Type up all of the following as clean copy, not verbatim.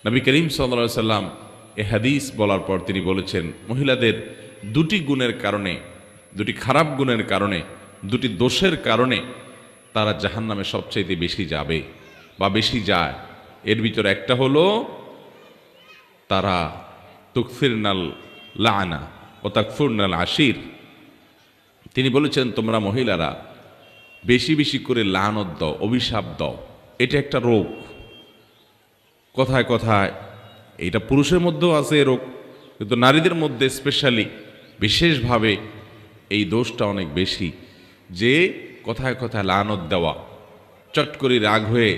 নবী করিম সাল্লাল্লাহু আলাইহি সাল্লাম এ হাদিস বলার পর তিনি বলেছেন, মহিলাদের দুটি গুণের কারণে, দুটি খারাপ গুণের কারণে, দুটি দোষের কারণে তারা জাহান্নামে সবচাইতে বেশি যাবে বা বেশি যায়। এর ভিতর একটা হলো তারা তুকফিরনাল লাআনা ও তাকফুরনাল আশির। তিনি বলেছেন, তোমরা মহিলারা বেশি বেশি করে লানত দাও, অভিশাপ দাও। এটা একটা রোগ। কথায় কথায় এটা পুরুষের মধ্যেও আছে এ রোগ, কিন্তু নারীদের মধ্যে স্পেশালি বিশেষভাবে এই দোষটা অনেক বেশি, যে কথায় কথায় লানত দেওয়া, চট করে রাগ হয়ে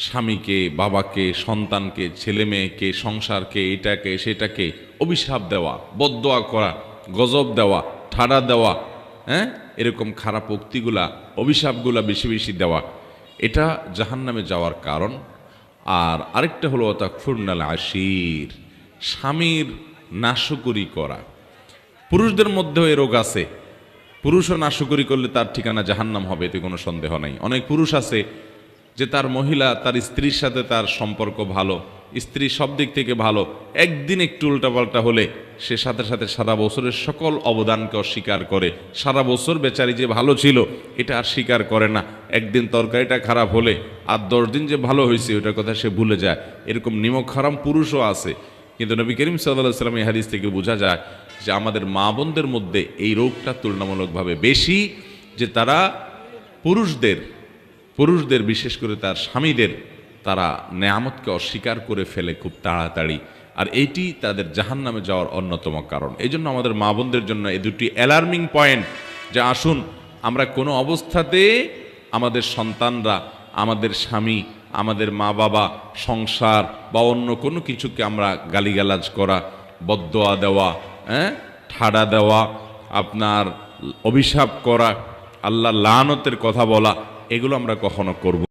স্বামীকে, বাবাকে, সন্তানকে, ছেলে মেয়েকে, সংসারকে, এটাকে সেটাকে অভিশাপ দেওয়া, বদদোয়া করা, গজব দেওয়া, ঠাড়া দেওয়া, হ্যাঁ, এরকম খারাপ উক্তিগুলা, অভিশাপগুলা বেশি বেশি দেওয়া, এটা জাহান্নামে যাওয়ার কারণ। আর আরেকটা হলো তাকফুরনাল আশির, স্বামীর নাশকরি করা। পুরুষদের মধ্যেও এ রোগ আছে। পুরুষও নাশকরি করলে তার ঠিকানা জাহান্নাম হবে, এতে কোনো সন্দেহ নাই। অনেক পুরুষ আছে যে তার মহিলা, তার স্ত্রীর সাথে তার সম্পর্ক ভালো, স্ত্রী সব দিক থেকে ভালো, একদিন একটু উল্টাপাল্টা হলে সে সাথে সাথে সারা বছরের সকল অবদানকে অস্বীকার করে। সারা বছর বেচারি যে ভালো ছিল এটা আর স্বীকার করে না। একদিন তরকারিটা খারাপ হলে আর 10 দিন যে ভালো হয়েছে ওটার কথা সে ভুলে যায়। এরকম নিমক হারাম পুরুষও আছে। কিন্তু নবী করিম সাল্লাল্লাহু আলাইহি ওয়াসাল্লাম এই হাদিস থেকে বোঝা যায় যে আমাদের মা বোনদের মধ্যে এই রোগটা তুলনামূলকভাবে বেশি, যে তারা পুরুষদের বিশেষ করে তার স্বামীদের তারা নেয়ামতকে অস্বীকার করে ফেলে খুব তাড়াতাড়ি। আর এইটি তাদের জাহান্নামে যাওয়ার অন্যতম কারণ। এই জন্য আমাদের মা বোনদের জন্য এই দুটি অ্যালার্মিং পয়েন্ট, যে আসুন আমরা কোনো অবস্থাতে আমাদের সন্তানরা, আমাদের স্বামী, আমাদের মা বাবা, সংসার বা অন্য কোনো কিছুকে আমরা গালিগালাজ করা, বদদোয়া দেওয়া, ঠাড়া দেওয়া, আপনার অভিশাপ করা, আল্লাহ লানতের কথা বলা, এগুলো আমরা কখনো করব